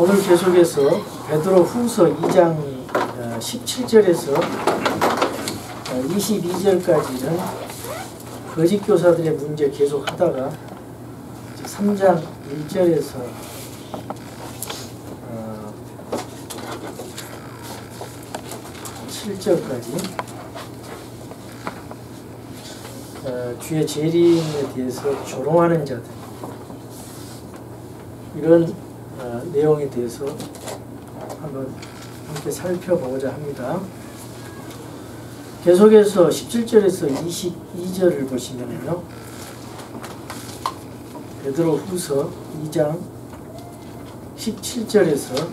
오늘 계속해서 베드로 후서 2장 17절에서 22절까지는 거짓 교사들의 문제 계속 하다가 3장 1절에서 7절까지 주의 재림에 대해서 조롱하는 자들, 이런 내용에 대해서 한번 함께 살펴보고자 합니다. 계속해서 17절에서 22절을 보시면요, 베드로 후서 2장 17절에서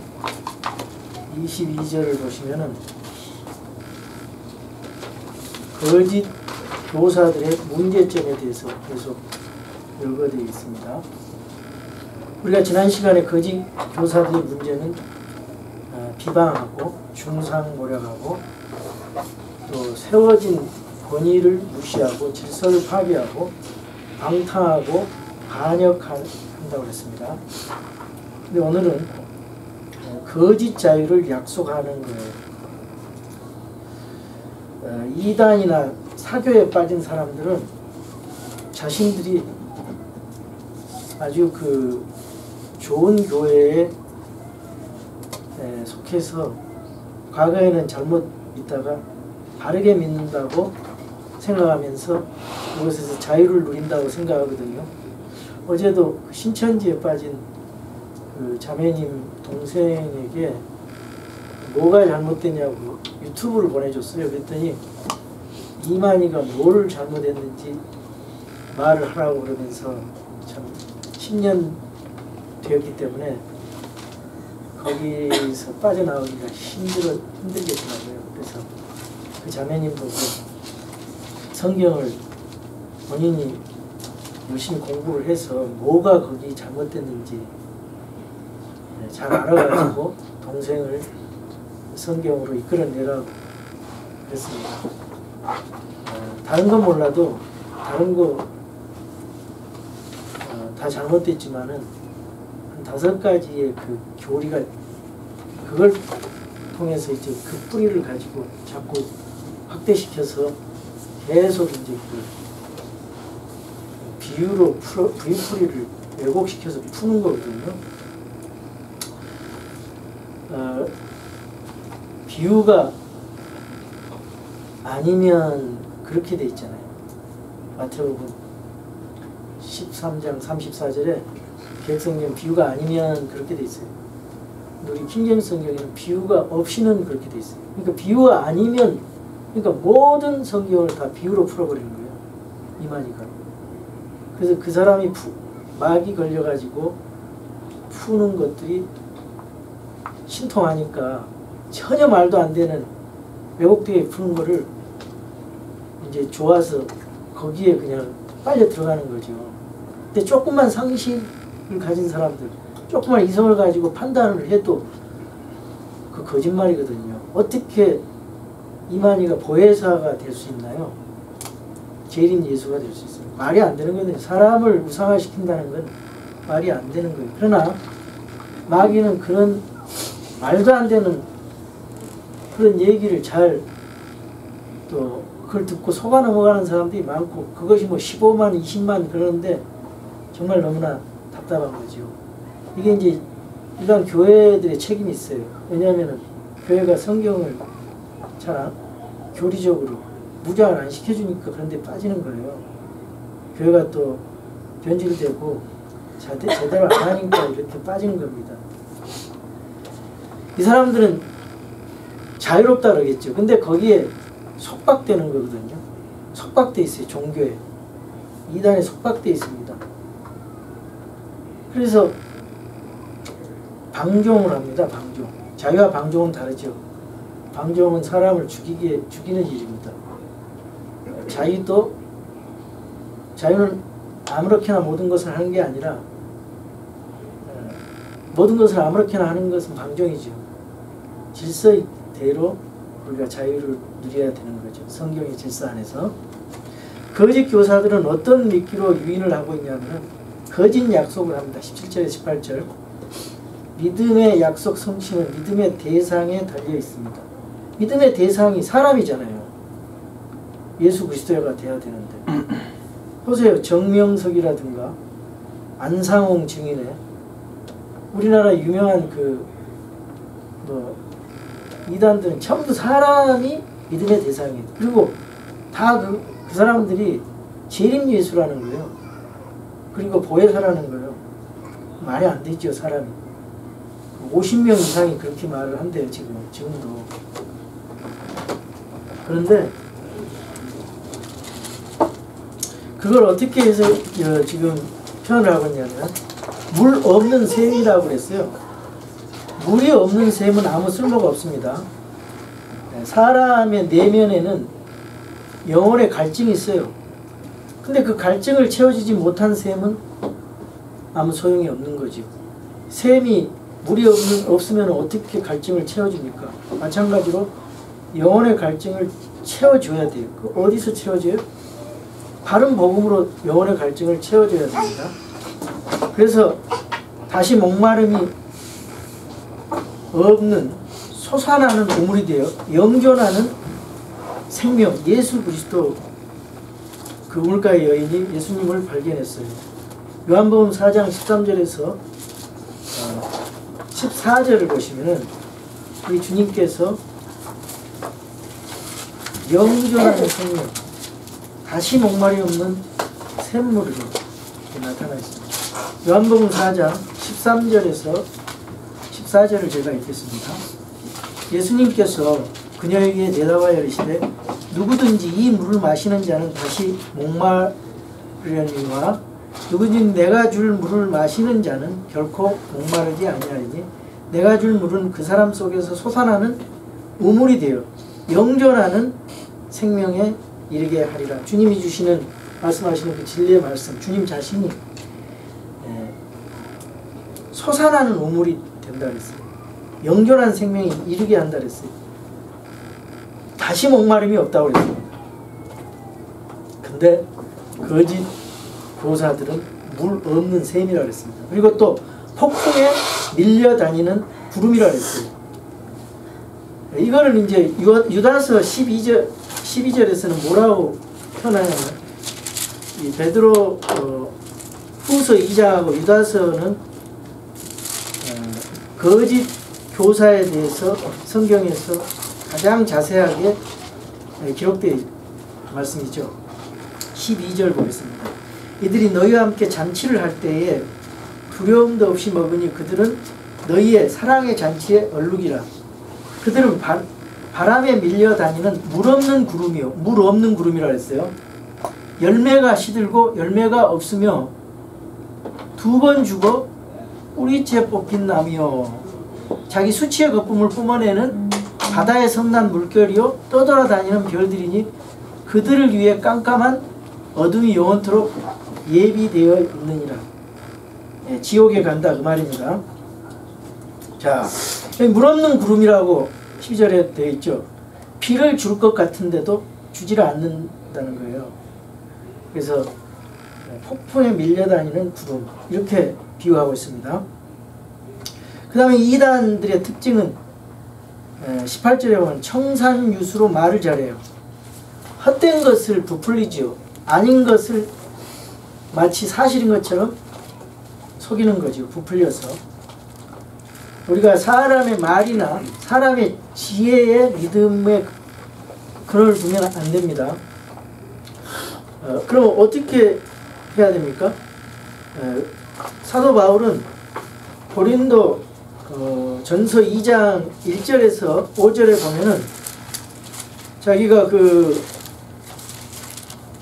22절을 보시면은 거짓 교사들의 문제점에 대해서 계속 열거되어 있습니다. 우리가 지난 시간에 거짓 교사들의 문제는 비방하고 중상모략하고 또 세워진 권위를 무시하고 질서를 파괴하고 방탕하고 반역한다고 했습니다. 근데 오늘은 거짓 자유를 약속하는 거예요. 이단이나 사교에 빠진 사람들은 자신들이 아주 좋은 교회에 속해서 과거에는 잘못 있다가 바르게 믿는다고 생각하면서 그것에서 자유를 누린다고 생각하거든요. 어제도 신천지에 빠진 자매님 동생에게 뭐가 잘못됐냐고 유튜브를 보내줬어요. 그랬더니 이만희가 뭘 잘못했는지 말을 하라고 그러면서 참 10년 되었기 때문에 거기서 빠져나오기가 힘들겠더라고요. 그래서 그 자매님 보고 성경을 본인이 열심히 공부를 해서 뭐가 거기 잘못됐는지 잘 알아가지고 동생을 성경으로 이끌어내라고 그랬습니다. 다른 건 몰라도 다른 거 다 잘못됐지만은 한 5가지의 교리가 그걸 통해서 이제 그 뿌리를 가지고 자꾸 확대시켜서 계속 이제 비유로 비유풀이를 왜곡시켜서 푸는 거거든요. 비유가 아니면 그렇게 돼 있잖아요. 마태복음 13장 34절에 개혁성경 비유가 아니면 그렇게 돼 있어요. 우리 킹제임스 성경에는 비유가 없이는 그렇게 돼 있어요. 그러니까 비유가 아니면, 그러니까 모든 성경을 다 비유로 풀어버리는 거예요. 이만희가. 그래서 그 사람이 막이 걸려가지고 푸는 것들이 신통하니까 전혀 말도 안 되는 왜곡되게 푸는 거를 이제 좋아서 거기에 그냥 빨려 들어가는 거죠. 근데 조금만 상식을 가진 사람들, 조금만 이성을 가지고 판단을 해도 그 거짓말이거든요. 어떻게 이만희가 보혜사가 될 수 있나요? 재림 예수가 될 수 있어요. 말이 안 되는 거거든요. 사람을 우상화시킨다는 건 말이 안 되는 거예요. 그러나 마귀는 그런 말도 안 되는 그런 얘기를 잘 또 그걸 듣고 속아 넘어가는 사람들이 많고, 그것이 뭐 15만 20만 그러는데 정말 너무나 답답한 거죠. 이게 이제 일반 교회들의 책임이 있어요. 왜냐하면 교회가 성경을 잘 교리적으로 무장을 안 시켜주니까 그런 데 빠지는 거예요. 교회가 또 변질되고 제대로 안 하니까 이렇게 빠지는 겁니다. 이 사람들은 자유롭다 그러겠죠. 근데 거기에 속박되는 거거든요. 속박돼 있어요. 종교에. 이단에 속박돼 있습니다. 그래서 방종을 합니다. 방종. 자유와 방종은 다르죠. 방종은 사람을 죽이는 일입니다. 자유는 아무렇게나 모든 것을 하는 게 아니라 모든 것을 아무렇게나 하는 것은 방종이죠. 질서대로 우리가 자유를 누려야 되는 거죠. 성경의 질서 안에서. 거짓 교사들은 어떤 미끼로 유인을 하고 있냐면 거짓 약속을 합니다. 17절에 18절 믿음의 약속 성취는 믿음의 대상에 달려 있습니다. 믿음의 대상이 사람이잖아요. 예수 그리스도가 돼야 되는데. 보세요. 정명석이라든가 안상홍 증인의 우리나라 유명한 이단들은 전부 사람이 믿음의 대상이에요. 그리고 다 그 사람들이 재림예수라는 거예요. 그리고 보혜사라는 거예요. 말이 안 되죠, 사람이. 50명 이상이 그렇게 말을 한대요, 지금도. 그런데 그걸 어떻게 해서 지금 표현을 하고 있냐면 물 없는 샘이라고 그랬어요. 물이 없는 샘은 아무 쓸모가 없습니다. 사람의 내면에는 영혼의 갈증이 있어요. 근데 그 갈증을 채워주지 못한 샘은 아무 소용이 없는 거죠. 샘이 물이 없으면 어떻게 갈증을 채워줍니까? 마찬가지로 영혼의 갈증을 채워줘야 돼요. 어디서 채워줘요? 바른 복음으로 영혼의 갈증을 채워줘야 됩니다. 그래서 다시 목마름이 없는 솟아나는 우물이 되어 영존하는 생명, 예수 그리스도 그 우물가의 여인이 예수님을 발견했어요. 요한복음 4장 13절에서 14절을 보시면은 우리 주님께서 영존하는 생명, 다시 목마리 없는 샘물로 나타나 있습니다. 요한복음 4장 13절에서 14절을 제가 읽겠습니다. 예수님께서 그녀에게 대답하여 이르시되 누구든지 이 물을 마시는 자는 다시 목마르려니와 누구든지 내가 줄 물을 마시는 자는 결코 목마르지 아니하리니 내가 줄 물은 그 사람 속에서 솟아나는 우물이 되어 영존하는 생명에 이르게 하리라. 주님이 주시는 말씀하시는 그 진리의 말씀, 주님 자신이 솟아나는 우물이 된다 그랬어요. 영존한 생명이 이르게 한다 그랬어요. 다시 목마름이 없다고 그랬습니다. 근데 거짓 교사들은 물 없는 샘이라고 그랬습니다. 그리고 또 폭풍에 밀려다니는 구름이라고 그랬어요. 이거를 이제 유다서 12절에서는 뭐라고 표현하냐면 이 베드로 후서 2장하고 유다서는 거짓 교사에 대해서 성경에서 가장 자세하게 기록되어 있는 말씀이죠. 12절 보겠습니다. 이들이 너희와 함께 잔치를 할 때에 두려움도 없이 먹으니 그들은 너희의 사랑의 잔치에 얼룩이라. 그들은 바람에 밀려다니는 물 없는 구름이요. 물 없는 구름이라 했어요. 열매가 시들고 열매가 없으며 2번 죽어 뿌리째 뽑힌 나무요. 자기 수치의 거품을 뿜어내는 바다에 섬난 물결이요 떠돌아다니는 별들이니 그들을 위해 깜깜한 어둠이 영원토록 예비되어 있느니라. 지옥에 간다 그 말입니다. 자, 물 없는 구름이라고 12절에 되어 있죠. 비를 줄 것 같은데도 주지를 않는다는 거예요. 그래서 폭풍에 밀려다니는 구름 이렇게 비유하고 있습니다. 그 다음에 이단들의 특징은 18절에 보면 청산유수로 말을 잘해요. 헛된 것을 부풀리지요. 아닌 것을 마치 사실인 것처럼 속이는 거죠. 부풀려서. 우리가 사람의 말이나 사람의 지혜에 믿음의 근원을 두면 안 됩니다. 그럼 어떻게 해야 됩니까? 사도 바울은 고린도 전서 2장 1절에서 5절에 보면은 자기가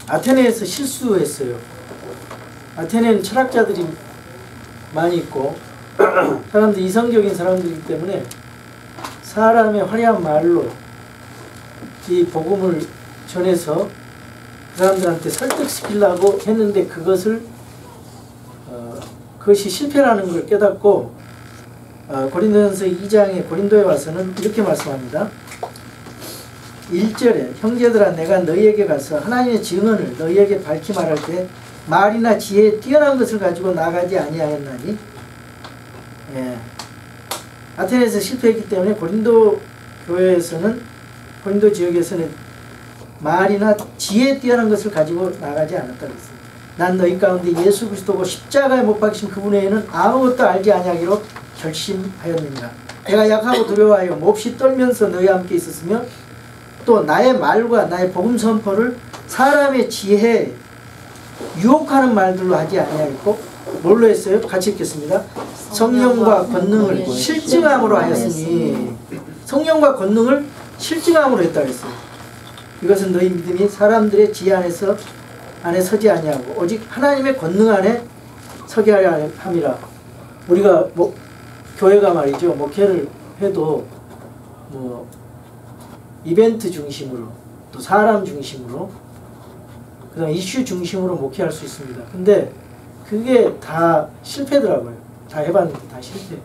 아테네에서 실수했어요. 아테네는 철학자들이 많이 있고 사람들이 이성적인 사람들이기 때문에 사람의 화려한 말로 이 복음을 전해서 그 사람들한테 설득시키려고 했는데 그것이 실패라는 걸 깨닫고 고린도전서 2장에 고린도에 와서는 이렇게 말씀합니다. 1절에 형제들아 내가 너희에게 가서 하나님의 증언을 너희에게 밝히 말할 때 말이나 지혜에 뛰어난 것을 가지고 나가지 아니하였나니 아테네에서 실패했기 때문에 고린도 교회에서는, 고린도 지역에서는 말이나 지혜에 뛰어난 것을 가지고 나가지 않았다고 했습니다. 난 너희 가운데 예수 그리스도고 십자가에 못 박히신 그분 외에는 아무것도 알지 아니하기로 결심하였느니라. 내가 약하고 두려워하여 몹시 떨면서 너희와 함께 있었으며 또 나의 말과 나의 복음 선포를 사람의 지혜에 유혹하는 말들로 하지 아니하였고 뭘로 했어요? 같이 읽겠습니다. 성령과 권능을 실증함으로 하였으니, 성령과 권능을 실증함으로 했다고 했어요. 이것은 너희 믿음이 사람들의 지혜 안에 서지 아니하고 오직 하나님의 권능 안에 서게 하려 함이라. 우리가 교회가 말이죠, 목회를 해도 이벤트 중심으로, 또 사람 중심으로, 그 다음 이슈 중심으로 목회할 수 있습니다. 근데 그게 다 실패더라고요. 다 해봤는데 다 실패.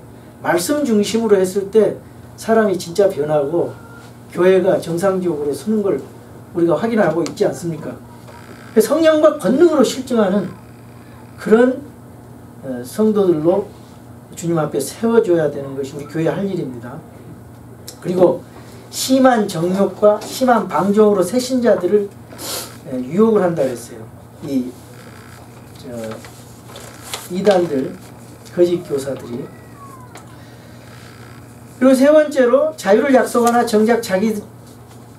말씀 중심으로 했을 때 사람이 진짜 변하고 교회가 정상적으로 서는 걸 우리가 확인하고 있지 않습니까? 성령과 권능으로 실증하는 그런 성도들로 주님 앞에 세워줘야 되는 것이 우리 교회 할 일입니다. 그리고 심한 정욕과 심한 방종으로 새신자들을 유혹을 한다 그랬어요. 이단들, 거짓 교사들이. 그리고 세 번째로 자유를 약속하나 정작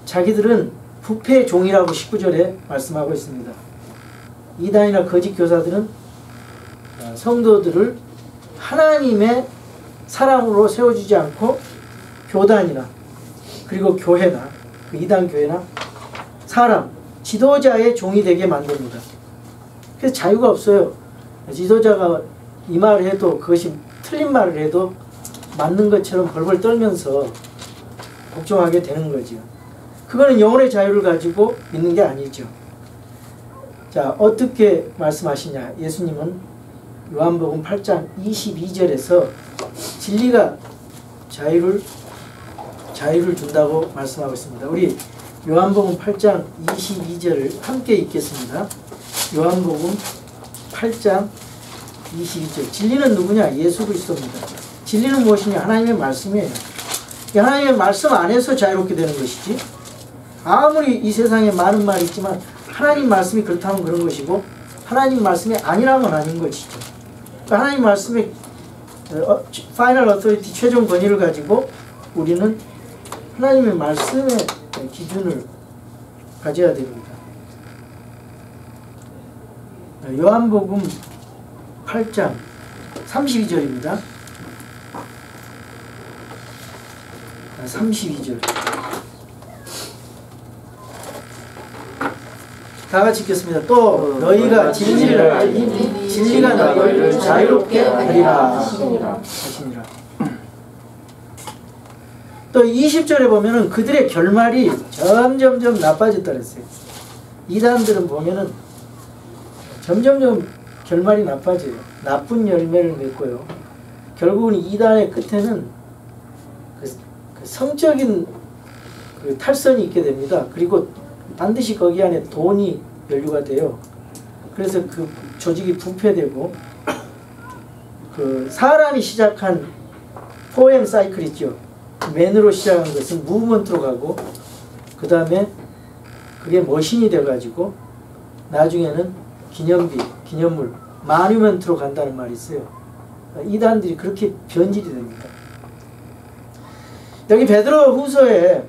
자기들은 부패의 종이라고 19절에 말씀하고 있습니다. 이단이나 거짓 교사들은 성도들을 하나님의 사랑으로 세워주지 않고 교단이나 그리고 교회나 그 이단 교회나 사람, 지도자의 종이 되게 만듭니다. 그래서 자유가 없어요. 지도자가 이 말을 해도 그것이 틀린 말을 해도 맞는 것처럼 벌벌 떨면서 복종하게 되는 거죠. 그거는 영혼의 자유를 가지고 믿는 게 아니죠. 자, 어떻게 말씀하시냐. 예수님은 요한복음 8장 22절에서 진리가 자유를 준다고 말씀하고 있습니다. 우리 요한복음 8장 22절을 함께 읽겠습니다. 요한복음 8장 22절. 진리는 누구냐? 예수 그리스도입니다. 진리는 무엇이냐? 하나님의 말씀이에요. 하나님의 말씀 안에서 자유롭게 되는 것이지, 아무리 이 세상에 많은 말이 있지만 하나님 말씀이 그렇다면 그런 것이고 하나님 말씀이 아니라면 아닌 것이죠. 그러니까 하나님 말씀의 파이널 어토리티, 최종 권위를 가지고 우리는 하나님의 말씀의 기준을 가져야 됩니다. 요한복음 8장 32절입니다. 32절. 다 같이 읽겠습니다. 또 너희가 진리를 알니 진리가 너희를 자유롭게 하리라 하시니라. 또 20절에 보면은 그들의 결말이 점점점 나빠졌다 그랬어요. 이단들은 보면은 점점점 결말이 나빠져요. 나쁜 열매를 맺고요. 결국은 이단의 끝에는 그 성적인 그 탈선이 있게 됩니다. 그리고 반드시 거기 안에 돈이 연루가 돼요. 그래서 그 조직이 부패되고, 그 사람이 시작한 포엠 사이클 있죠. 맨으로 시작한 것은 무브먼트로 가고, 그 다음에 그게 머신이 돼가지고 나중에는 기념비, 기념물, 마뉴먼트로 간다는 말이 있어요. 이단들이 그렇게 변질이 됩니다. 여기 베드로 후서에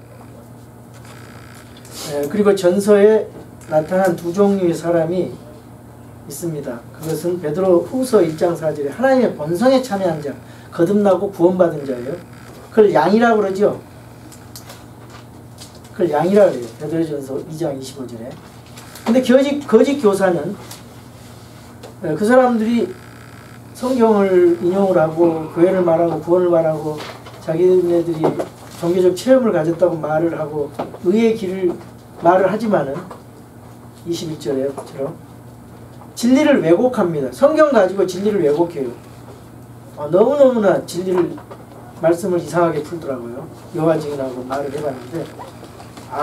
그리고 전서에 나타난 두 종류의 사람이 있습니다. 그것은 베드로 후서 1장 4절에 하나님의 본성에 참여한 자, 거듭나고 구원받은 자예요. 그걸 양이라고 그러죠. 그걸 양이라고 그래요. 베드로전서 2장 25절에. 근데 거짓 교사는 그 사람들이 성경을 인용을 하고 교회를 말하고 구원을 말하고 자기네들이 종교적 체험을 가졌다고 말을 하고 의의 길을 말을 하지만은 21절에처럼 진리를 왜곡합니다. 성경 가지고 진리를 왜곡해요. 너무너무나 진리를 말씀을 이상하게 풀더라고요. 여호와 증인하고 말을 해봤는데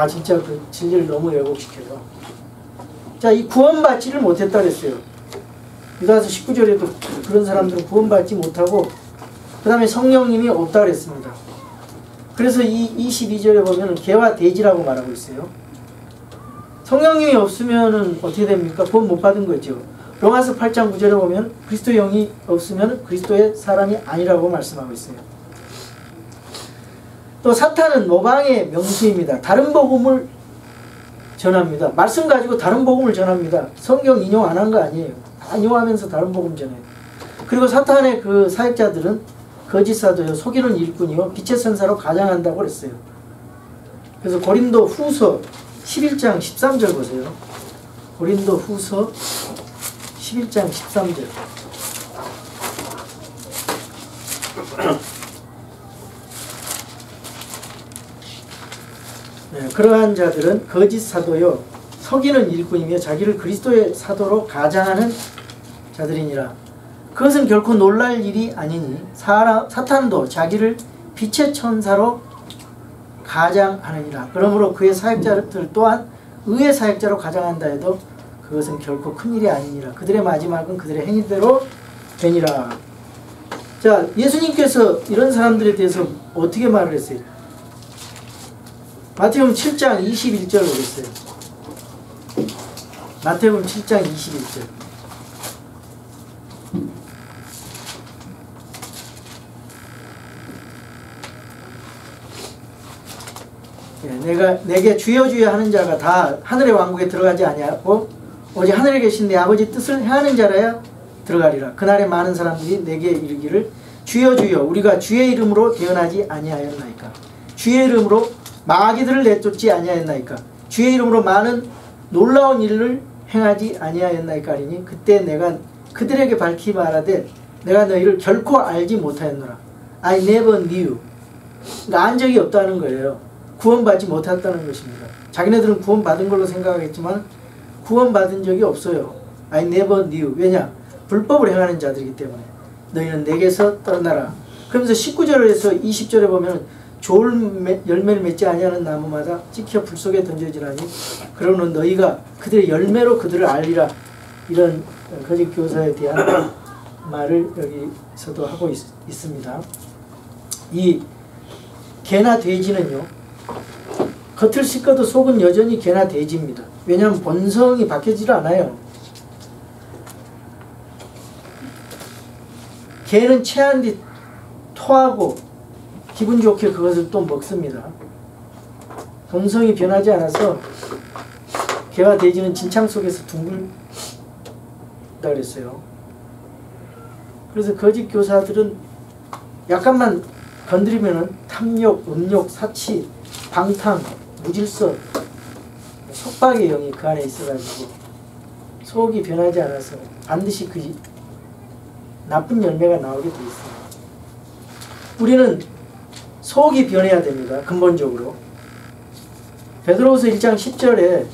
진짜 그 진리를 너무 왜곡시켜요. 자, 이 구원받지를 못했다 그랬어요. 유다서 19절에도 그런 사람들은 구원받지 못하고 그 다음에 성령님이 없다 그랬습니다. 그래서 이 22절에 보면 개와 돼지라고 말하고 있어요. 성령님이 없으면 어떻게 됩니까? 구원 못 받은 거죠. 로마서 8장 9절에 보면 그리스도의 영이 없으면 그리스도의 사람이 아니라고 말씀하고 있어요. 또 사탄은 모방의 명수입니다. 다른 복음을 전합니다. 말씀 가지고 다른 복음을 전합니다. 성경 인용 안 한 거 아니에요. 다 인용하면서 다른 복음 전해요. 그리고 사탄의 그 사역자들은 거짓 사도요, 속이는 일꾼이요, 빛의 선사로 가장한다고 그랬어요. 그래서 고린도 후서 11장 13절 보세요. 고린도 후서 11장 13절. 네, 그러한 자들은 거짓 사도요, 속이는 일꾼이며 자기를 그리스도의 사도로 가장하는 자들이니라. 그것은 결코 놀랄 일이 아니니 사탄도 자기를 빛의 천사로 가장하느니라. 그러므로 그의 사역자들 또한 의의 사역자로 가장한다 해도 그것은 결코 큰일이 아니니라. 그들의 마지막은 그들의 행위대로 되니라. 자, 예수님께서 이런 사람들에 대해서 어떻게 말을 했어요? 마태복음 7장 21절 보겠어요. 마태복음 7장 21절. 내게 주여 주여 하는 자가 다 하늘의 왕국에 들어가지 아니하고 오직 하늘에 계신 내 아버지 뜻을 행하는 자라야 들어가리라. 그날에 많은 사람들이 내게 이르기를 주여 주여 우리가 주의 이름으로 대언하지 아니하였나이까. 주의 이름으로 마귀들을 내쫓지 아니하였나이까. 주의 이름으로 많은 놀라운 일을 행하지 아니하였나이까 하리니 그때 내가 그들에게 밝히 말하되 내가 너희를 결코 알지 못하였노라. I never knew. 그러니까 안 적이 없다는 거예요. 구원받지 못했다는 것입니다. 자기네들은 구원받은 걸로 생각하겠지만 구원받은 적이 없어요. I never knew. 왜냐? 불법을 행하는 자들이기 때문에. 너희는 내게서 떠나라. 그러면서 19절에서 20절에 보면 좋은 열매를 맺지 아니하는 나무마다 찍혀 불 속에 던져지라니 그러는 너희가 그들의 열매로 그들을 알리라. 이런 거짓 교사에 대한 말을 여기서도 하고 있습니다. 이 개나 돼지는요, 겉을 씻고도 속은 여전히 개나 돼지입니다. 왜냐하면 본성이 바뀌질 않아요. 개는 체한 뒤 토하고 기분 좋게 그것을 또 먹습니다. 본성이 변하지 않아서 개와 돼지는 진창 속에서 둥글다 그랬어요. 그래서 거짓 교사들은 약간만 건드리면은 탐욕, 음욕, 사치, 방탕, 무질서, 속박의 영이 그 안에 있어가지고 속이 변하지 않아서 반드시 그 나쁜 열매가 나오게 돼 있어요. 우리는 속이 변해야 됩니다. 근본적으로. 베드로후서 1장 10절에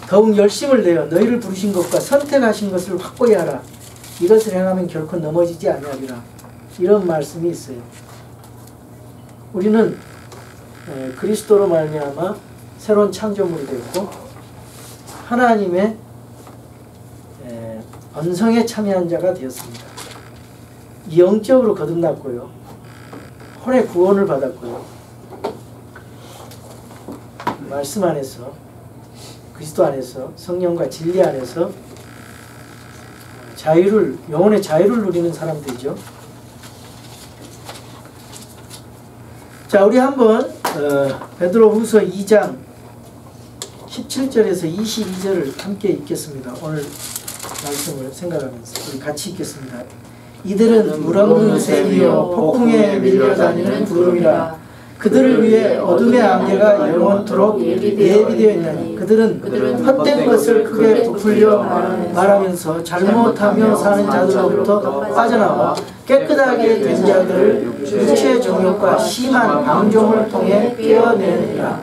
더욱 열심을 내어 너희를 부르신 것과 선택하신 것을 확고히 하라. 이것을 행하면 결코 넘어지지 아니하리라. 이런 말씀이 있어요. 우리는 그리스도로 말미암아 새로운 창조물이 되었고 하나님의 언성에 참여한 자가 되었습니다. 영적으로 거듭났고요. 혼의 구원을 받았고요. 말씀 안에서 그리스도 안에서 성령과 진리 안에서 영혼의 자유를 누리는 사람들이죠. 자, 우리 한번 베드로후서 2장 17절에서 22절을 함께 읽겠습니다. 오늘 말씀을 생각하면서 우리 같이 읽겠습니다. 이들은 물없는 샘이요 폭풍에 밀려다니는 구름이라. 그들을 위해 어둠의 안개가 영원토록 예비되어 있나니 그들은 헛된 것을 크게 부풀려 말하면서 잘못하며 사는 자들로부터 빠져나와 깨끗하게 된 자들을 육체의 정욕과 심한 방종을 통해 깨어내느니라.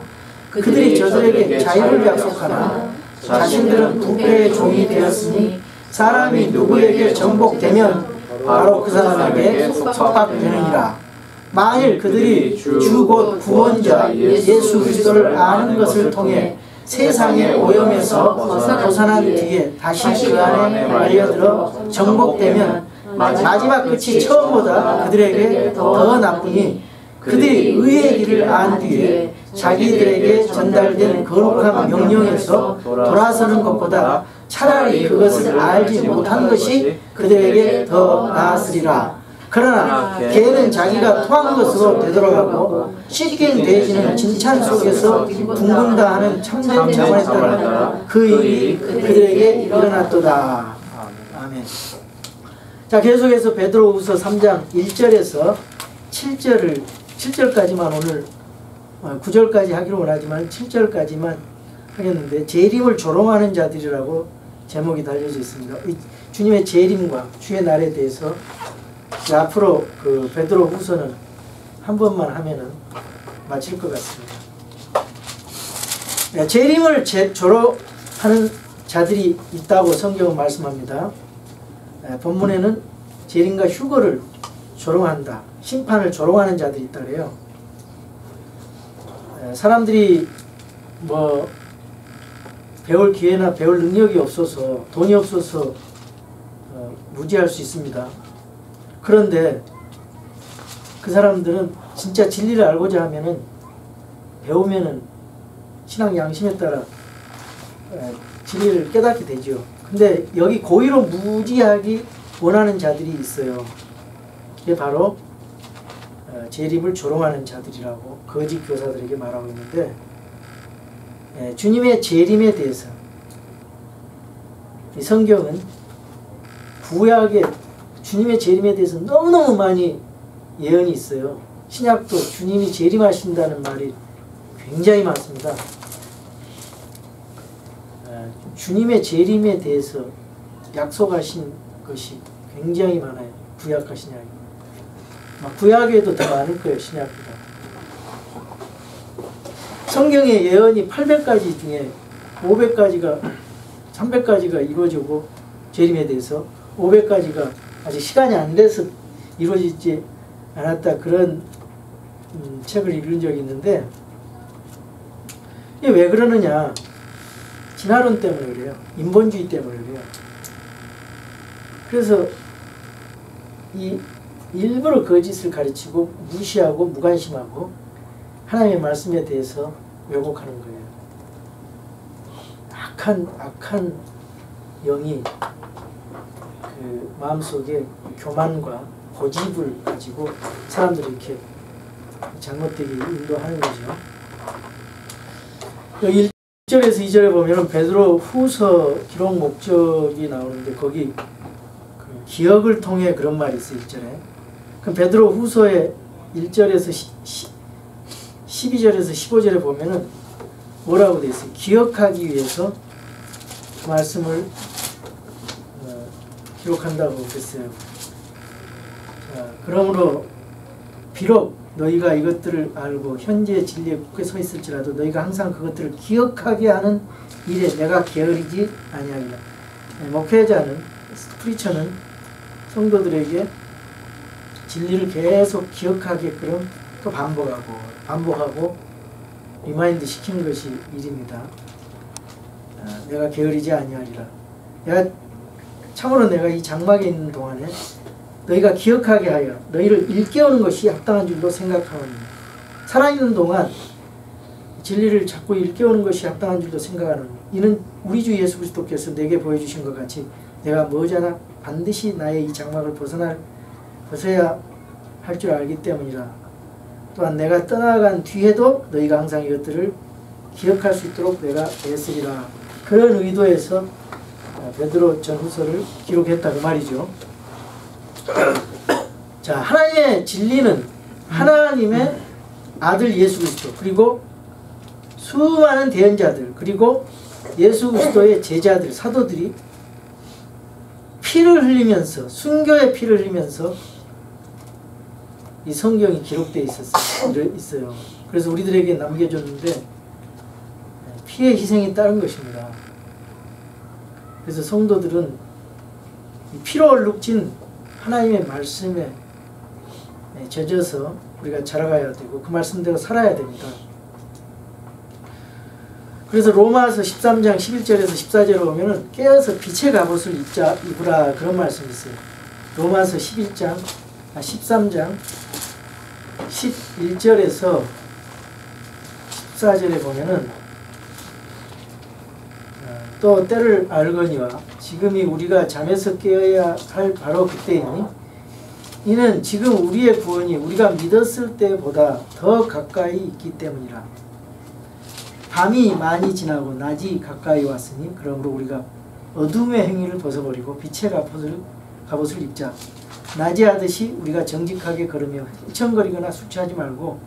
그들이 저들에게 자유를 약속하나 자신들은 부패의 종이 되었으니 사람이 누구에게 정복되면 바로 그 사람에게 속박되느니라. 만일 그들이 주 곧 구원자 예수 그리스도를 아는 것을 통해 세상의 오염에서 벗어난 뒤에 다시 그 안에 말려들어 정복되면 마지막 끝이 처음보다 그들에게 더 나쁘니 그들이 의의 길을 안 뒤에 자기들에게 전달된 거룩한 명령에서 돌아서는 것보다 차라리 그것을 알지 못한 것이 그들에게 더 나았으리라. 그러나 개는 자기가 토한 것으로 되돌아가고 씻긴 돼지는 진찬 속에서 둥근다 하는 참된 자문에 따라 그 일이 그들에게 일어났도다. 아멘. 자, 계속해서 베드로후서 3장 1절에서 7절까지만 오늘 9절까지 하기로 원하지만 7절까지만 하겠는데, 재림을 조롱하는 자들이라고 제목이 달려져 있습니다. 주님의 재림과 주의 날에 대해서 앞으로 그 베드로후서는 한 번만 하면은 마칠 것 같습니다. 재림을 조롱하는 자들이 있다고 성경은 말씀합니다. 본문에는 재림과 휴거를 조롱한다, 심판을 조롱하는 자들이 있다 그래요. 사람들이 뭐 배울 기회나 배울 능력이 없어서, 돈이 없어서 무지할 수 있습니다. 그런데 그 사람들은 진짜 진리를 알고자 하면은 배우면은 신앙 양심에 따라 진리를 깨닫게 되죠. 근데 여기 고의로 무지하기 원하는 자들이 있어요. 이게 바로 재림을 조롱하는 자들이라고 거짓 교사들에게 말하고 있는데, 주님의 재림에 대해서 이 성경은 구약의 주님의 재림에 대해서 너무너무 많이 예언이 있어요. 신약도 주님이 재림하신다는 말이 굉장히 많습니다. 주님의 재림에 대해서 약속하신 것이 굉장히 많아요. 구약과 신약이. 구약에도 더 많을 거예요. 신약보다. 성경의 예언이 800가지 중에 500가지가 300가지가 이루어지고, 재림에 대해서 500가지가 아직 시간이 안 돼서 이루어지지 않았다, 그런 책을 읽은 적이 있는데, 이게 왜 그러느냐, 진화론 때문에 그래요. 인본주의 때문에 그래요. 그래서 이 일부러 거짓을 가르치고 무시하고 무관심하고 하나님의 말씀에 대해서 왜곡하는 거예요. 악한 영이 그 마음속에 교만과 고집을 가지고 사람들이 이렇게 잘못되게 인도하는 거죠. 1절에서 2절에 보면 베드로 후서 기록 목적이 나오는데, 거기 그 기억을 통해 그런 말이 있어요. 1절에. 그럼 베드로 후서의 1절에서 12절에서 15절에 보면은 뭐라고 되어 있어요? 기억하기 위해서 그 말씀을 기록한다고 그랬어요. 자, 그러므로 비록 너희가 이것들을 알고 현재 진리에 굳게 서 있을지라도 너희가 항상 그것들을 기억하게 하는 일에 내가 게으르지 아니하리라. 목회자는, 프리처는 성도들에게 진리를 계속 기억하게끔 또 반복하고 리마인드 시키는 것이 일입니다. 내가 게으르지 아니하리라. 참으로 내가 이 장막에 있는 동안에 너희가 기억하게 하여 너희를 일깨우는 것이 합당한 줄로 생각하오니, 살아있는 동안 진리를 자꾸 일깨우는 것이 합당한 줄로 생각하노니, 이는 우리 주 예수 그리스도께서 내게 보여주신 것 같이 내가 머지않아 반드시 나의 이 장막을 벗어야 할 줄 알기 때문이라. 또한 내가 떠나간 뒤에도 너희가 항상 이것들을 기억할 수 있도록 내가 애쓰리라. 그런 의도에서 베드로 전후서를 기록했다 그 말이죠. 자, 하나님의 진리는 하나님의 아들 예수 그리스도, 그리고 수많은 대언자들, 그리고 예수 그리스도의 제자들, 사도들이 피를 흘리면서, 순교의 피를 흘리면서 이 성경이 기록되어 있어요. 그래서 우리들에게 남겨줬는데 피의 희생이 따른 것입니다. 그래서 성도들은 피로 얼룩진 하나님의 말씀에 젖어서 우리가 자라가야 되고 그 말씀대로 살아야 됩니다. 그래서 로마서 13장 11절에서 14절에 보면은 깨어서 빛의 갑옷을 입으라, 그런 말씀이 있어요. 로마서 13장 11절에서 14절에 보면은 또 때를 알거니와 지금이 우리가 잠에서 깨어야 할 바로 그때이니 이는 지금 우리의 구원이 우리가 믿었을 때보다 더 가까이 있기 때문이라. 밤이 많이 지나고 낮이 가까이 왔으니 그러므로 우리가 어둠의 행위를 벗어버리고 빛의 갑옷을 입자. 낮에 하듯이 우리가 정직하게 걸으며 휘청거리거나 술 취하지 말고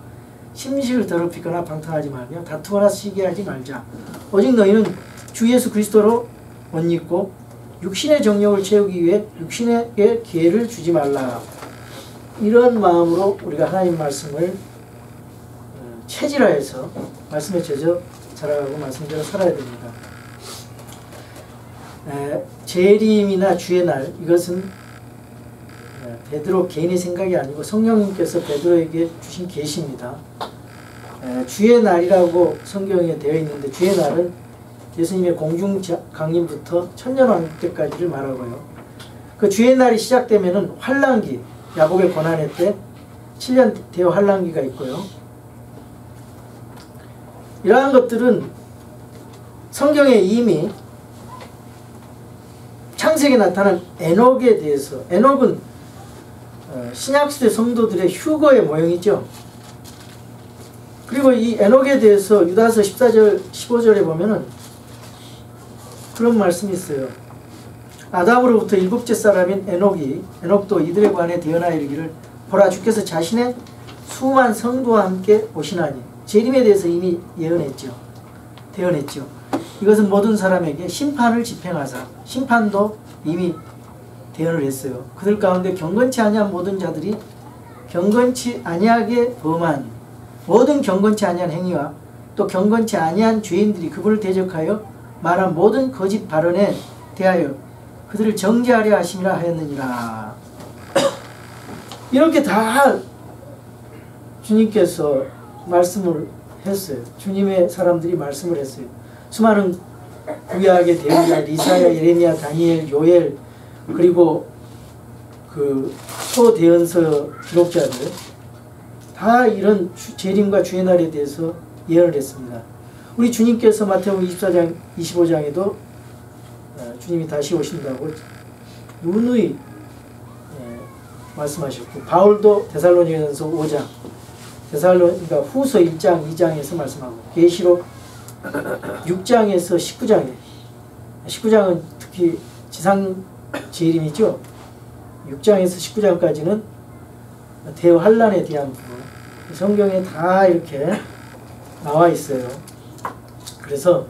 심식을 더럽히거나 방탕하지 말며 다투거나 시기하지 말자. 오직 너희는 주 예수 그리스도로 옷 입고 육신의 정욕을 채우기 위해 육신에게 기회를 주지 말라. 이런 마음으로 우리가 하나님 말씀을 체질화해서 말씀에 젖어 자라가고 말씀대로 살아야 됩니다. 재림이나 주의 날, 이것은 베드로 개인의 생각이 아니고 성령님께서 베드로에게 주신 계시입니다. 주의 날이라고 성경에 되어 있는데 주의 날은 예수님의 공중 강림부터 천년왕국 때까지를 말하고요. 그 주의 날이 시작되면은 환란기, 야곱의 고난의 때 7년 대여 환란기가 있고요. 이러한 것들은 성경에 이미 창세기에 나타난 에녹에 대해서, 에녹은 신약시대 성도들의 휴거의 모형이죠. 그리고 이 에녹에 대해서 유다서 14절 15절에 보면은 그런 말씀이 있어요. 아담으로부터 7째 사람인 에녹도 이들에 관해 대언하여 이르기를 보라 주께서 자신의 수많은 성도와 함께 오시나니. 재림에 대해서 이미 대언했죠. 이것은 모든 사람에게 심판을 집행하사, 심판도 이미 대언을 했어요. 그들 가운데 경건치 아니한 모든 자들이 경건치 아니하게 범한 모든 경건치 아니한 행위와 또 경건치 아니한 죄인들이 그분을 대적하여 말한 모든 거짓 발언에 대하여 그들을 정죄하려 하심이라 하였느니라. 이렇게 다 주님께서 말씀을 했어요. 주님의 사람들이 말씀을 했어요. 수많은 구약의 대언자 이사야, 예레미야, 다니엘, 요엘, 그리고 그 소대언서 기록자들 다 이런 재림과 주의 날에 대해서 예언을 했습니다. 우리 주님께서 마태복음 24장 25장에도 주님이 다시 오신다고 누누이 말씀하셨고, 바울도 데살로니가전서 5장, 데살로니가 후서 1장 2장에서 말씀하고, 계시록 6장에서 19장은 특히 지상 재림이죠. 6장에서 19장까지는 대환란에 대한 부분, 성경에 다 이렇게 나와 있어요. 그래서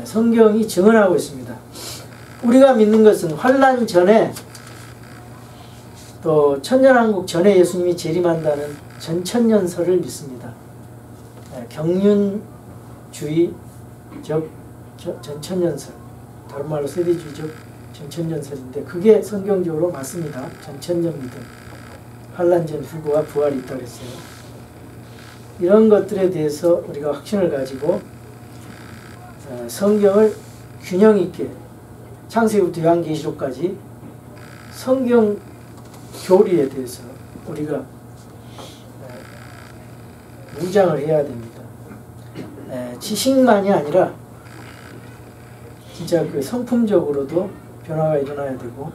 성경이 증언하고 있습니다. 우리가 믿는 것은 환란 전에 또 천년왕국 전에 예수님이 재림한다는 전천년설을 믿습니다. 경륜주의 즉 전천년설, 다른 말로 세대주의적 전천년설인데 그게 성경적으로 맞습니다. 전천년 믿음, 환란 전 후보와 부활이 있다고 했어요. 이런 것들에 대해서 우리가 확신을 가지고 성경을 균형 있게 창세기부터 요한계시록까지 성경 교리에 대해서 우리가 무장을 해야 됩니다. 지식만이 아니라 진짜 그 성품적으로도 변화가 일어나야 되고,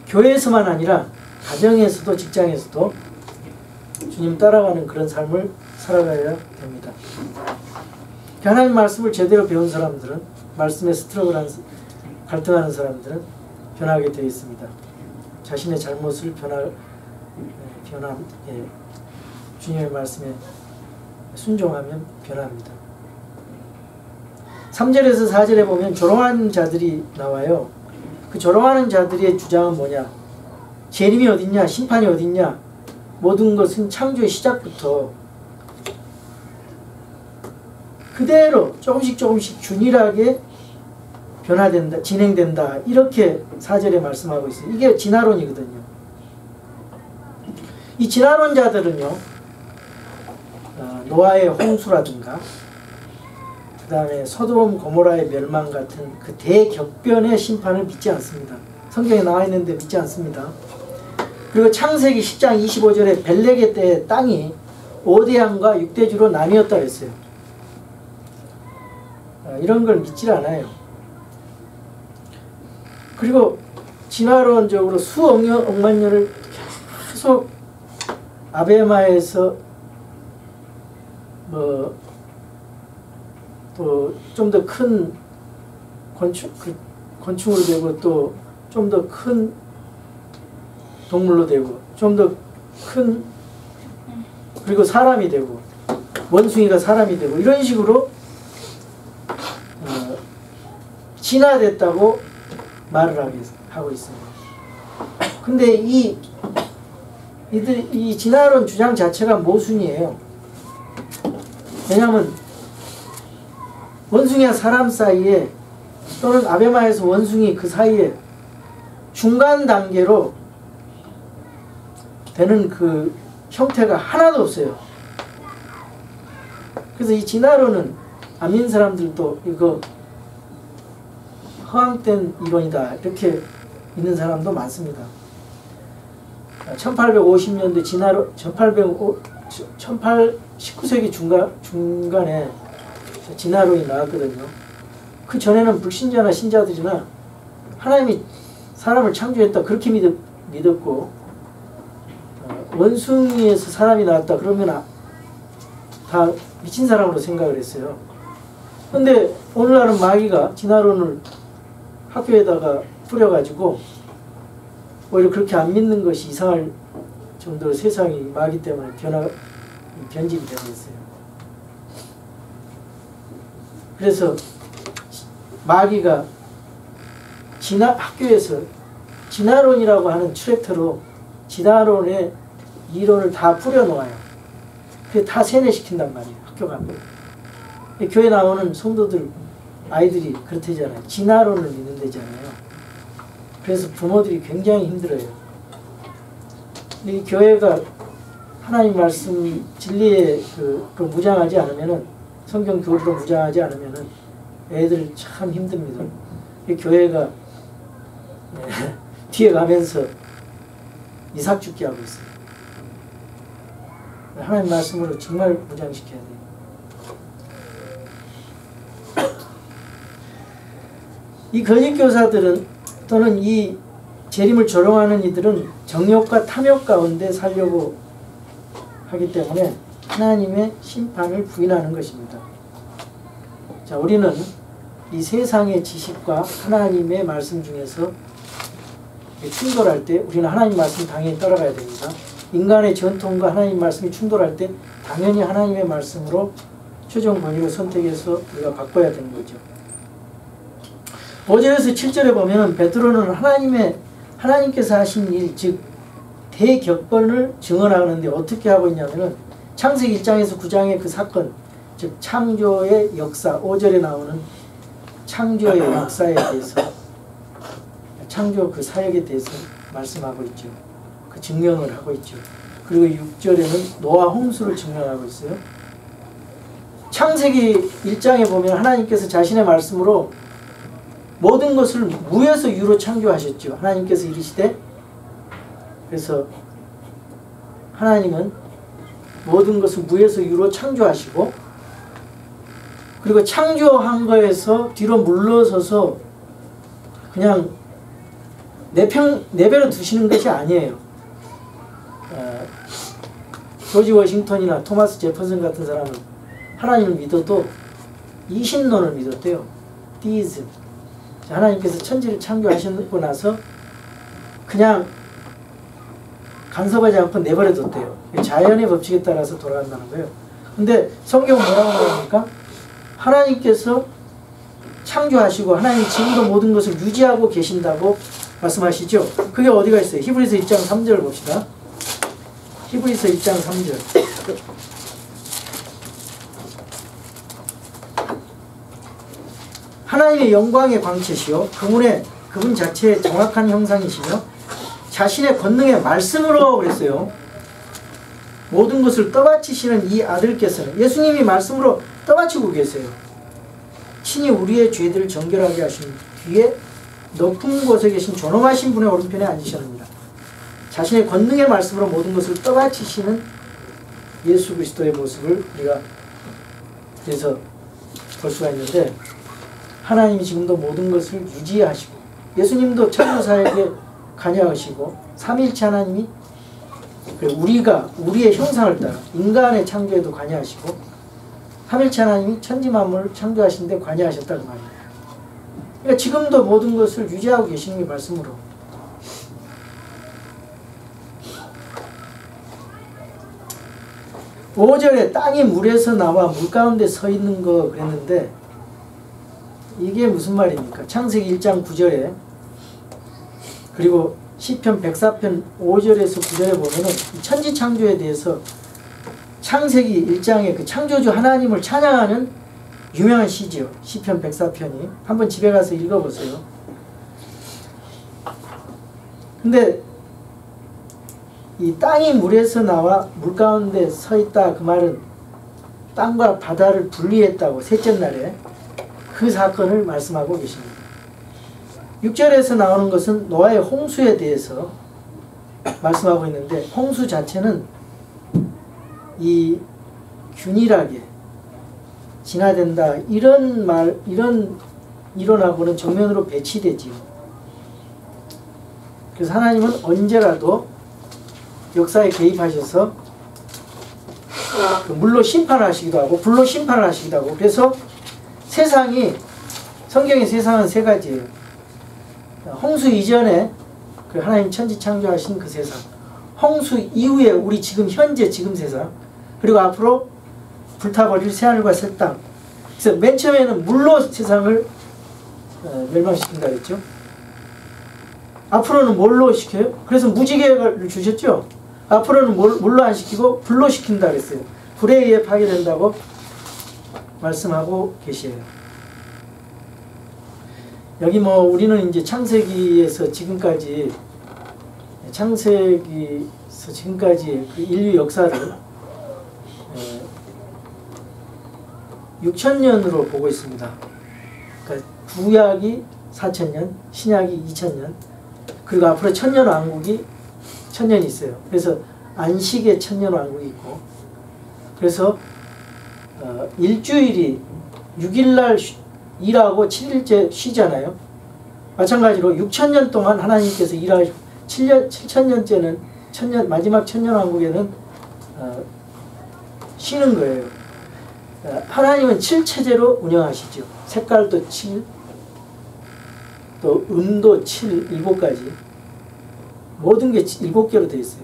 교회에서만 아니라 가정에서도 직장에서도 주님 따라가는 그런 삶을 살아가야 됩니다. 하나님 말씀을 제대로 배운 사람들은, 말씀에 갈등하는 사람들은 변하게 되어 있습니다. 자신의 잘못을 주님의 말씀에 순종하면 변합니다. 3절에서 4절에 보면 조롱하는 자들이 나와요. 그 조롱하는 자들의 주장은 뭐냐? 재림이 어딨냐? 심판이 어딨냐? 모든 것은 창조의 시작부터 그대로 조금씩 균일하게 변화된다, 진행된다, 이렇게 4절에 말씀하고 있어요. 이게 진화론이거든요. 이 진화론자들은요, 노아의 홍수라든가 그 다음에 소돔 고모라의 멸망 같은 그 대격변의 심판을 믿지 않습니다. 성경에 나와 있는데 믿지 않습니다. 그리고 창세기 10장 25절에 벨렉의 때에 땅이 5대양과 6대주로 나뉘었다 했어요. 이런 걸 믿질 않아요. 그리고 진화론적으로 수억 억만 년을 계속 아베마에서 뭐 또 좀 더 큰 곤충으로 되고 또 좀 더 큰 동물로 되고 좀 더 큰 그리고 사람이 되고 원숭이가 사람이 되고 이런 식으로 진화됐다고 말을 하고 있습니다. 근데 이 진화론 주장 자체가 모순이에요. 왜냐하면 원숭이와 사람 사이에 또는 아베마에서 원숭이 그 사이에 중간 단계로 되는 그 형태가 하나도 없어요. 그래서 이 진화론은 안 믿는 사람들도 이거 허황된 이론이다 이렇게 믿는 사람도 많습니다. 1850년대 진화론 19세기 중간에 진화론이 나왔거든요. 그 전에는 불신자나 신자들이나 하나님이 사람을 창조했다 그렇게 믿었고 원숭이에서 사람이 나왔다 그러면 다 미친 사람으로 생각을 했어요. 근데 오늘날은 마귀가 진화론을 학교에다가 뿌려가지고 오히려 그렇게 안 믿는 것이 이상할 정도로 세상이 마귀 때문에 변질이 되고 있어요. 그래서 마귀가 학교에서 진화론이라고 하는 트랙터로 진화론의 이론을 다 뿌려놓아요. 그게 다 세뇌시킨단 말이에요. 학교 가면. 교회 나오는 성도들 아이들이 그렇대잖아요. 진화론을 믿는다잖아요. 그래서 부모들이 굉장히 힘들어요. 이 교회가 하나님 말씀 진리에 그걸 무장하지 않으면은 성경 교리로 무장하지 않으면은 애들 참 힘듭니다. 이 교회가 뒤에 가면서 이삭 죽게 하고 있어요. 하나님 말씀으로 정말 무장시켜야 돼요. 이 거짓 교사들은 또는 이 재림을 조롱하는 이들은 정욕과 탐욕 가운데 살려고 하기 때문에 하나님의 심판을 부인하는 것입니다. 자, 우리는 이 세상의 지식과 하나님의 말씀 중에서 충돌할 때 우리는 하나님 말씀 당연히 따라가야 됩니다. 인간의 전통과 하나님 말씀이 충돌할 때 당연히 하나님의 말씀으로 최종 권위를 선택해서 우리가 바꿔야 되는 거죠. 5절에서 7절에 보면 베드로는 하나님께서 하신 일, 즉 대격번을 증언하는데 어떻게 하고 있냐면은 창세기 1장에서 9장의 그 사건, 즉 창조의 역사, 5절에 나오는 창조의 역사에 대해서, 창조 그 사역에 대해서 말씀하고 있죠. 그 증명을 하고 있죠. 그리고 6절에는 노아 홍수를 증명하고 있어요. 창세기 1장에 보면 하나님께서 자신의 말씀으로 모든 것을 무에서 유로 창조하셨죠. 하나님께서 이르시되, 그래서 하나님은 모든 것을 무에서 유로 창조하시고, 그리고 창조한 거에서 뒤로 물러서서 그냥 내버려 두시는 것이 아니에요. 조지 워싱턴이나 토마스 제퍼슨 같은 사람은 하나님을 믿어도 이신론을 믿었대요. 디이즘. 하나님께서 천지를 창조하시고 나서 그냥 간섭하지 않고 내버려 뒀대요. 자연의 법칙에 따라서 돌아간다는 거예요. 근데 성경은 뭐라고 말합니까? 하나님께서 창조하시고 하나님 지금도 모든 것을 유지하고 계신다고 말씀하시죠. 그게 어디가 있어요? 히브리서 1장 3절 봅시다. 히브리서 1장 3절. 하나님의 영광의 광채시요 그분 자체의 정확한 형상이시며 자신의 권능의 말씀으로 그랬어요. 모든 것을 떠받치시는 이 아들께서는 예수님이 말씀으로 떠받치고 계세요. 친히 우리의 죄들을 정결하게 하신 뒤에 높은 곳에 계신 존엄하신 분의 오른편에 앉으셨습니다. 자신의 권능의 말씀으로 모든 것을 떠받치시는 예수 그리스도의 모습을 우리가 그래서 볼 수가 있는데, 하나님이 지금도 모든 것을 유지하시고, 예수님도 천주사에게 관여하시고, 삼위일체 하나님이 우리가 우리의 형상을 따라 인간의 창조에도 관여하시고, 삼위일체 하나님이 천지 만물을 창조하시는데 관여하셨다는 말이에요. 그러니까 지금도 모든 것을 유지하고 계시는 게 말씀으로. (5절에) 땅이 물에서 나와 물 가운데 서 있는 거 그랬는데, 이게 무슨 말입니까? 창세기 1장 9절에, 그리고 시편 104편 5절에서 9절에 보면은 천지 창조에 대해서 창세기 1장의 그 창조주 하나님을 찬양하는 유명한 시죠. 시편 104편이. 한번 집에 가서 읽어보세요. 근데 이 땅이 물에서 나와 물 가운데 서 있다, 그 말은 땅과 바다를 분리했다고, 셋째 날에 그 사건을 말씀하고 계십니다. 6절에서 나오는 것은 노아의 홍수에 대해서 말씀하고 있는데, 홍수 자체는 이 균일하게 진화된다, 이런 이론하고는 정면으로 배치되지요. 그래서 하나님은 언제라도 역사에 개입하셔서 물로 심판을 하시기도 하고 불로 심판을 하시기도 하고, 그래서 세상이, 성경의 세상은 세 가지예요. 홍수 이전에 그 하나님 천지 창조하신 그 세상, 홍수 이후에 우리 지금 현재 지금 세상, 그리고 앞으로 불타버릴 새하늘과 새 땅. 그래서 맨 처음에는 물로 세상을 멸망시킨다 그랬죠. 앞으로는 뭘로 시켜요? 그래서 무지개를 주셨죠. 앞으로는 물로 안 시키고 불로 시킨다 그랬어요. 불에 의해 파괴된다고 말씀하고 계시에요. 여기 뭐 우리는 이제 창세기에서 지금까지 그 인류 역사를 6,000년으로 보고 있습니다. 그러니까 구약이 4,000년, 신약이 2,000년, 그리고 앞으로 천년왕국이 1,000년이 있어요. 그래서 안식의 천년왕국이 있고, 그래서 일주일이 6일날 일하고 7일째 쉬잖아요. 마찬가지로 6,000년 동안 하나님께서 일하시고 7,000년째는 마지막 천년왕국에는 쉬는 거예요. 하나님은 7체제로 운영하시죠. 색깔도 7, 또 음도 7, 7가지. 모든 게 7개로 되어 있어요.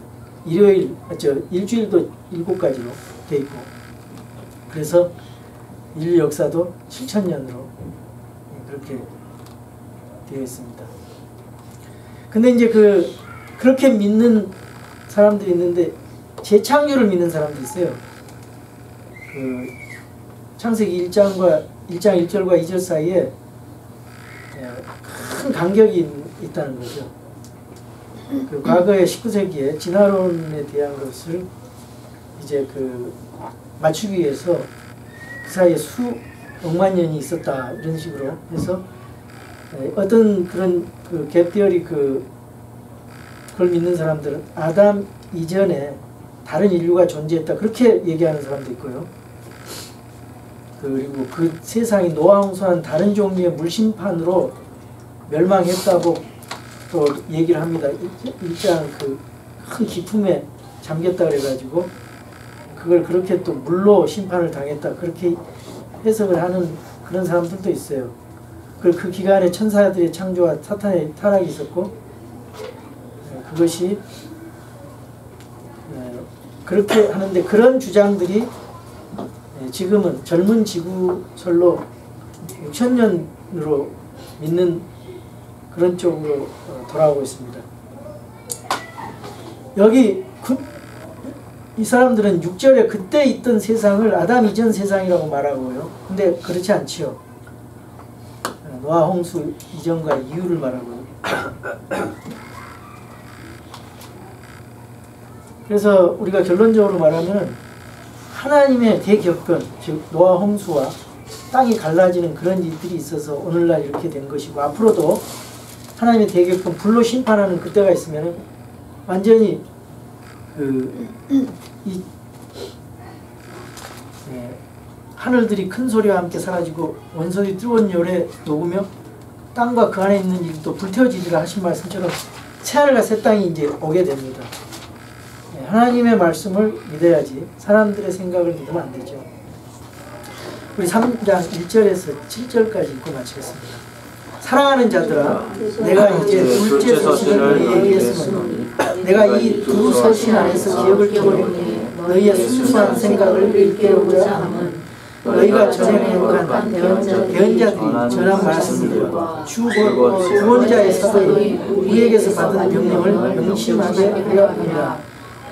일주일도 7가지로 되어 있고. 그래서 인류 역사도 7,000년으로 그렇게 되어 있습니다. 근데 이제 그렇게 믿는 사람들이 있는데, 재창조를 믿는 사람도 있어요. 창세기 1장 1절과 2절 사이에 큰 간격이 있다는 거죠. 과거의 19세기에 진화론에 대한 것을 이제 맞추기 위해서 그 사이에 수억만 년이 있었다, 이런 식으로 해서 어떤 그런 갭 티어리 그걸 믿는 사람들은 아담 이전에 다른 인류가 존재했다, 그렇게 얘기하는 사람도 있고요. 그리고 그 세상이 노아 홍수한 다른 종류의 물심판으로 멸망했다고 또 얘기를 합니다. 일장 큰 기품에 잠겼다 그래가지고 그걸 그렇게 또 물로 심판을 당했다, 그렇게 해석을 하는 그런 사람들도 있어요. 그 기간에 천사들의 창조와 사탄의 타락이 있었고, 그것이 그렇게 하는데, 그런 주장들이 지금은 젊은 지구설로 6,000년으로 믿는 그런 쪽으로 돌아오고 있습니다. 여기 이 사람들은 6절에 그때 있던 세상을 아담 이전 세상이라고 말하고요. 근데 그렇지 않지요. 노아 홍수 이전과 이후를 말하고요. 그래서 우리가 결론적으로 말하면 하나님의 대격건, 즉 노아 홍수와 땅이 갈라지는 그런 일들이 있어서 오늘날 이렇게 된 것이고, 앞으로도 하나님의 대격권 불로 심판하는 그때가 있으면 완전히 하늘들이 큰 소리와 함께 사라지고 원소리 뜨거운 열에 녹으며 땅과 그 안에 있는 일도 불태워지리라 하신 말씀처럼 새하늘과 새 땅이 이제 오게 됩니다. 하나님의 말씀을 믿어야지 사람들의 생각을 믿으면 안 되죠. 우리 3장 1절에서 7절까지 읽고 마치겠습니다. 사랑하는 자들아, 내가 이제 둘째 서신을 너희에게 쓰노니 내가 이 두 서신 안에서 기억을 두고니 너희의 순수한 생각을 일깨우고자 함은 너희가 전에 기록한 대언자들이 전한 말씀들과 주 구원자의 사도인 우리에게서 받은 명령을 명심하게 하려 함이라.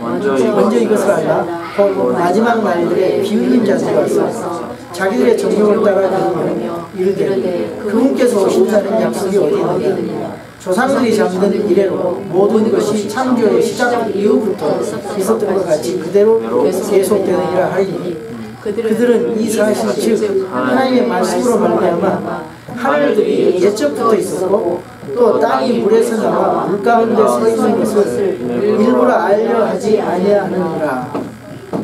먼저 이것을 알라. 곧 마지막 날들에 비웃는 자들이 와서 자기들의 정욕을 따라 다니며 이르되 그분께서 오신다는 약속이 어디 있느냐. 조상들이 잠든 이래로 모든 것이 창조의 시작 이후부터 있었던 것 같이 그대로 계속되느니라 하리니 그들은 이 사실 즉 하나님의 말씀으로 말미암아 하늘들이 옛적부터 있었고 또 땅이 물에서 나와 물 가운데 서 있는 것을 일부러 알려 하지 아니하느니라.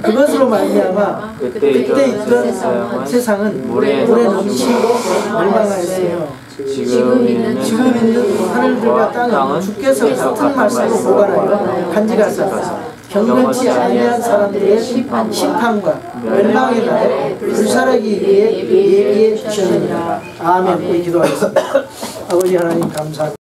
그것으로 말미암아 그때 있던 세상은 물에 넘치고 멸망하였으며 지금 있는 하늘들과 땅은 주께서 같은 말씀으로 보관하여 간직하사 경건치 아니한 사람들의 심판과 멸망의 날에 불사르기 위해 예비해 주셨느니라. 아멘. 우리 기도하겠습니다. 아버지 하나님 감사합니다.